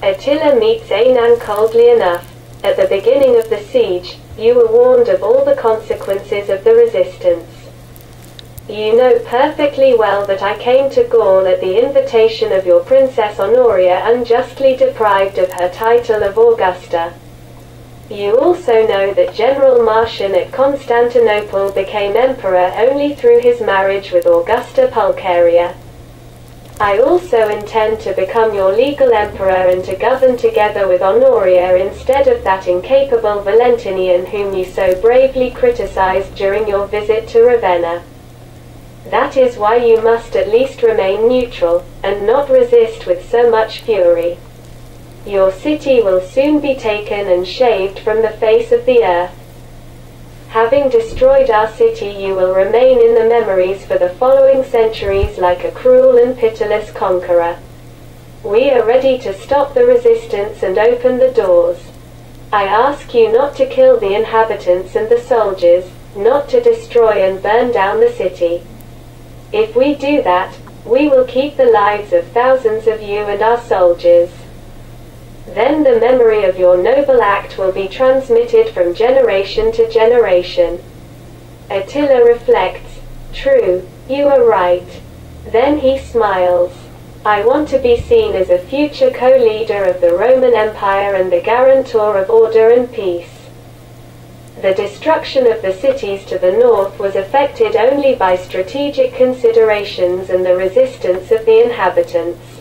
Attila meets Anan coldly enough. At the beginning of the siege, you were warned of all the consequences of the resistance. You know perfectly well that I came to Gaul at the invitation of your Princess Honoria, unjustly deprived of her title of Augusta. You also know that General Marcian at Constantinople became emperor only through his marriage with Augusta Pulcheria. I also intend to become your legal emperor and to govern together with Honoria instead of that incapable Valentinian whom you so bravely criticized during your visit to Ravenna. That is why you must at least remain neutral, and not resist with so much fury. Your city will soon be taken and shaved from the face of the earth. Having destroyed our city, you will remain in the memories for the following centuries like a cruel and pitiless conqueror. We are ready to stop the resistance and open the doors. I ask you not to kill the inhabitants and the soldiers, not to destroy and burn down the city. If we do that, we will keep the lives of thousands of you and our soldiers. Then the memory of your noble act will be transmitted from generation to generation. Attila reflects, true, you are right. Then he smiles. I want to be seen as a future co-leader of the Roman Empire and the guarantor of order and peace. The destruction of the cities to the north was effected only by strategic considerations and the resistance of the inhabitants.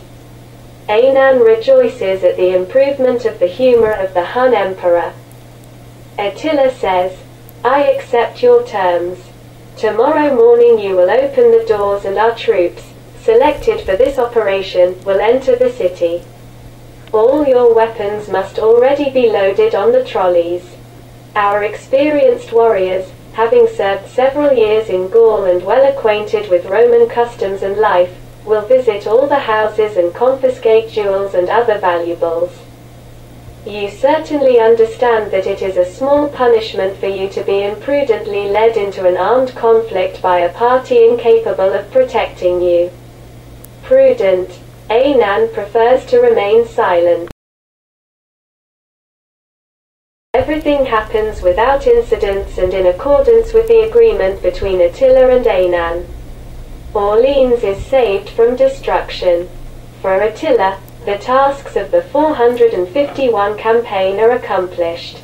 Anan rejoices at the improvement of the humor of the Hun emperor. Attila says, I accept your terms. Tomorrow morning you will open the doors and our troops, selected for this operation, will enter the city. All your weapons must already be loaded on the trolleys. Our experienced warriors, having served several years in Gaul and well acquainted with Roman customs and life, will visit all the houses and confiscate jewels and other valuables. You certainly understand that it is a small punishment for you to be imprudently led into an armed conflict by a party incapable of protecting you. Prudent. Anan prefers to remain silent. Everything happens without incidents and in accordance with the agreement between Attila and Anan. Orleans is saved from destruction. For Attila, the tasks of the 451 campaign are accomplished.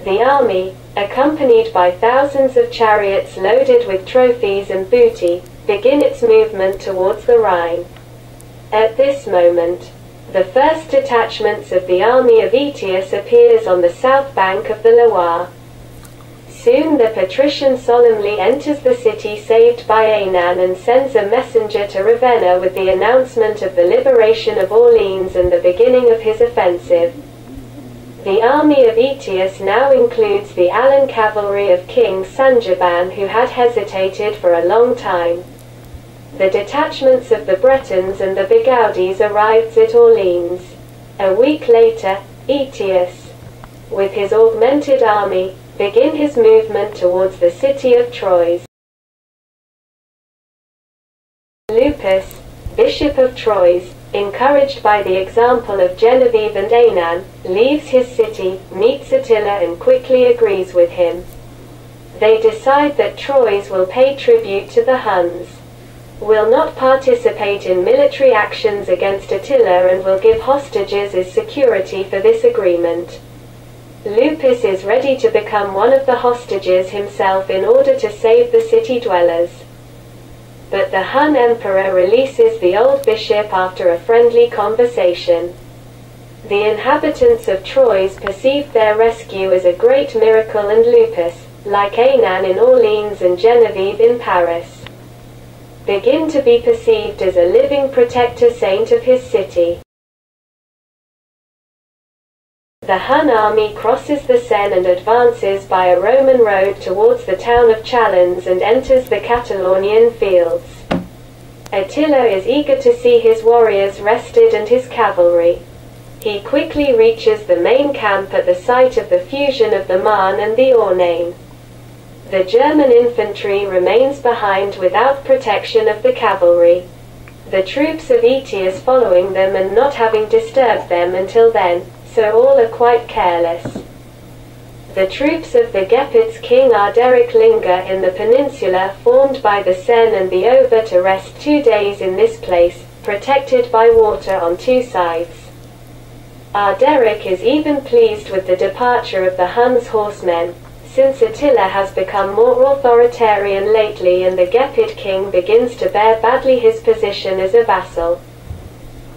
The army, accompanied by thousands of chariots loaded with trophies and booty, begin its movement towards the Rhine. At this moment, the first detachments of the army of Aetius appears on the south bank of the Loire. Soon the patrician solemnly enters the city saved by Anan and sends a messenger to Ravenna with the announcement of the liberation of Orleans and the beginning of his offensive. The army of Aetius now includes the Alan cavalry of King Sangiban, who had hesitated for a long time. The detachments of the Bretons and the Bigaudis arrived at Orleans. A week later, Aetius, with his augmented army, begin his movement towards the city of Troyes. Lupus, Bishop of Troyes, encouraged by the example of Genevieve and Anan, leaves his city, meets Attila and quickly agrees with him. They decide that Troyes will pay tribute to the Huns, will not participate in military actions against Attila and will give hostages as security for this agreement. Lupus is ready to become one of the hostages himself in order to save the city dwellers. But the Hun emperor releases the old bishop after a friendly conversation. The inhabitants of Troyes perceived their rescue as a great miracle, and Lupus, like Anan in Orleans and Genevieve in Paris, begin to be perceived as a living protector saint of his city. The Hun army crosses the Seine and advances by a Roman road towards the town of Chalons and enters the Catalaunian fields. Attila is eager to see his warriors rested and his cavalry. He quickly reaches the main camp at the site of the fusion of the Marne and the Ornain. The German infantry remains behind without protection of the cavalry. the troops of Aetius following them and not having disturbed them until then, so all are quite careless. The troops of the Gepids king Arderic linger in the peninsula formed by the Seine and the Ober to rest 2 days in this place, protected by water on 2 sides. Arderic is even pleased with the departure of the Huns horsemen, since Attila has become more authoritarian lately and the Gepid king begins to bear badly his position as a vassal.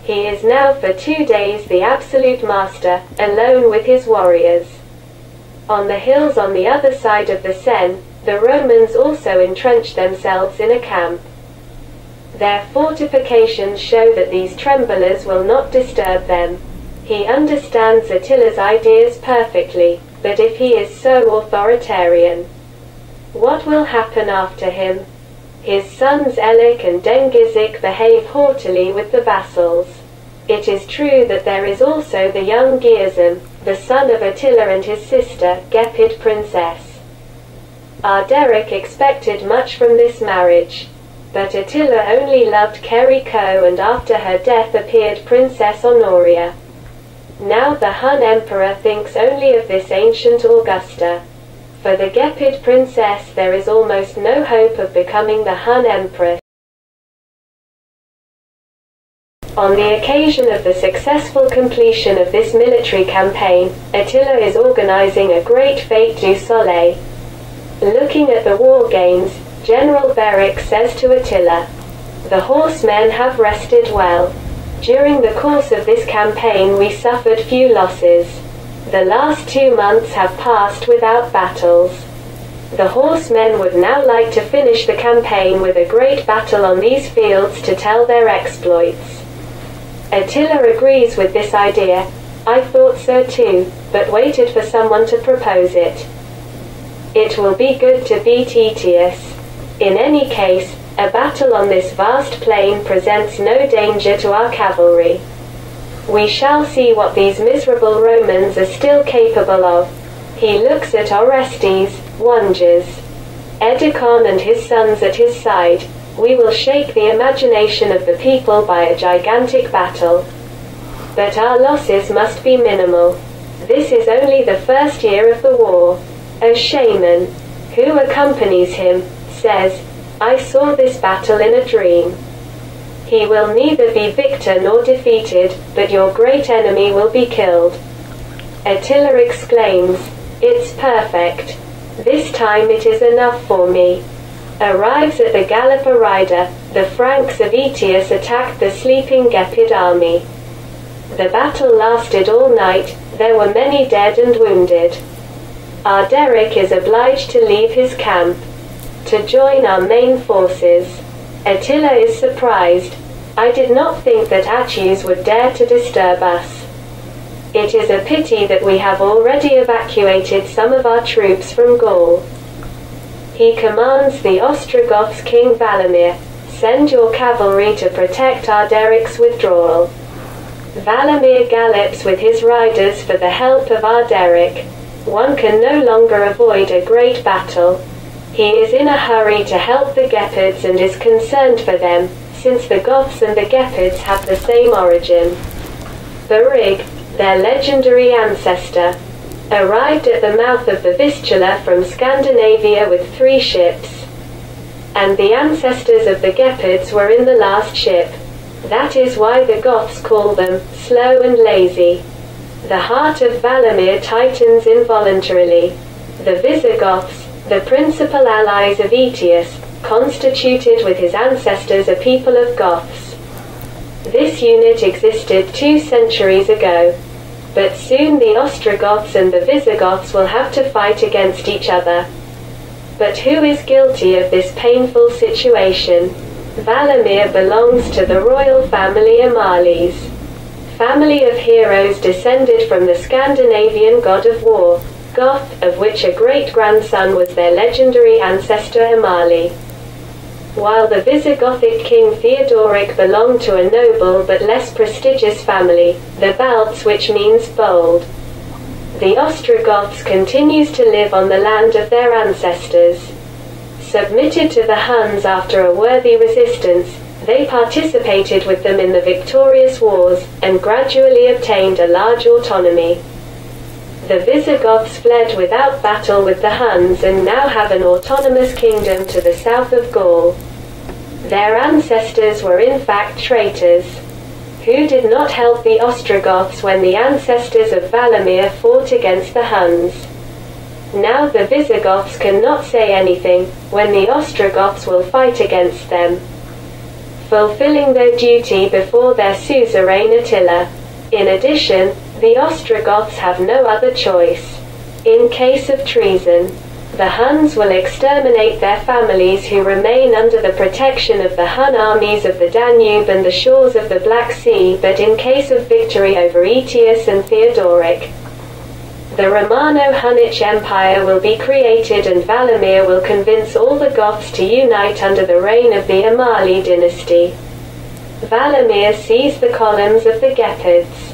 He is now for 2 days the absolute master, alone with his warriors. On the hills on the other side of the Seine, the Romans also entrench themselves in a camp. Their fortifications show that these tremblers will not disturb them. He understands Attila's ideas perfectly, but if he is so authoritarian, what will happen after him? His sons Elik and Dengizik behave haughtily with the vassals. It is true that there is also the young Gearzim, the son of Attila and his sister, Gepid princess. Arderic expected much from this marriage. But Attila only loved Keriko and after her death appeared Princess Honoria. Now the Hun emperor thinks only of this ancient Augusta. For the Gepid princess there is almost no hope of becoming the Hun empress. On the occasion of the successful completion of this military campaign, Attila is organizing a great fête du soleil. Looking at the war games, General Beric says to Attila, "The horsemen have rested well. During the course of this campaign we suffered few losses. The last 2 months have passed without battles. The horsemen would now like to finish the campaign with a great battle on these fields to tell their exploits." Attila agrees with this idea. "I thought so too, but waited for someone to propose it. It will be good to beat Aetius. In any case, a battle on this vast plain presents no danger to our cavalry. We shall see what these miserable Romans are still capable of." He looks at Orestes, wonders. Edecon and his sons at his side. "We will shake the imagination of the people by a gigantic battle. But our losses must be minimal. This is only the first year of the war." A shaman, who accompanies him, says, "I saw this battle in a dream. He will neither be victor nor defeated, but your great enemy will be killed." Attila exclaims, "It's perfect. This time it is enough for me." Arrives at the Galliper rider, the Franks of Aetius attacked the sleeping Gepid army. The battle lasted all night, there were many dead and wounded. Arderic is obliged to leave his camp to join our main forces. Attila is surprised. "I did not think that Achius would dare to disturb us. It is a pity that we have already evacuated some of our troops from Gaul." He commands the Ostrogoths King Valamir, "Send your cavalry to protect Arderic's withdrawal." Valamir gallops with his riders for the help of Arderic. One can no longer avoid a great battle. He is in a hurry to help the Gepids and is concerned for them, since the Goths and the Gepids have the same origin. Barig, their legendary ancestor, arrived at the mouth of the Vistula from Scandinavia with 3 ships. And the ancestors of the Gepids were in the last ship. That is why the Goths call them slow and lazy. The heart of Valamir tightens involuntarily. The Visigoths, the principal allies of Aetius, constituted with his ancestors a people of Goths. This unit existed 2 centuries ago. But soon the Ostrogoths and the Visigoths will have to fight against each other. But who is guilty of this painful situation? Valamir belongs to the royal family Amales. Family of heroes descended from the Scandinavian god of war, Goth, of which a great-grandson was their legendary ancestor Amali. While the Visigothic king Theodoric belonged to a noble but less prestigious family, the Balts, which means bold. The Ostrogoths continues to live on the land of their ancestors. Submitted to the Huns after a worthy resistance, They participated with them in the victorious wars, and gradually obtained a large autonomy. The Visigoths fled without battle with the Huns and now have an autonomous kingdom to the south of Gaul. Their ancestors were in fact traitors, who did not help the Ostrogoths when the ancestors of Valamir fought against the Huns. Now the Visigoths cannot say anything, when the Ostrogoths will fight against them, fulfilling their duty before their suzerain Attila. In addition, the Ostrogoths have no other choice. In case of treason, the Huns will exterminate their families who remain under the protection of the Hun armies of the Danube and the shores of the Black Sea, but in case of victory over Aetius and Theodoric, the Romano-Hunnic Empire will be created and Valamir will convince all the Goths to unite under the reign of the Amali dynasty. Valamir sees the columns of the Gepids,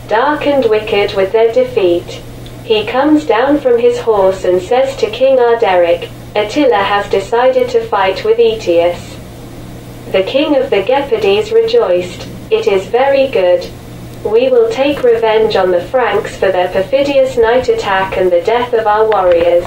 dark and wicked with their defeat. He comes down from his horse and says to King Arderic, "Attila has decided to fight with Aetius." The king of the Gepides rejoiced, "It is very good. We will take revenge on the Franks for their perfidious night attack and the death of our warriors."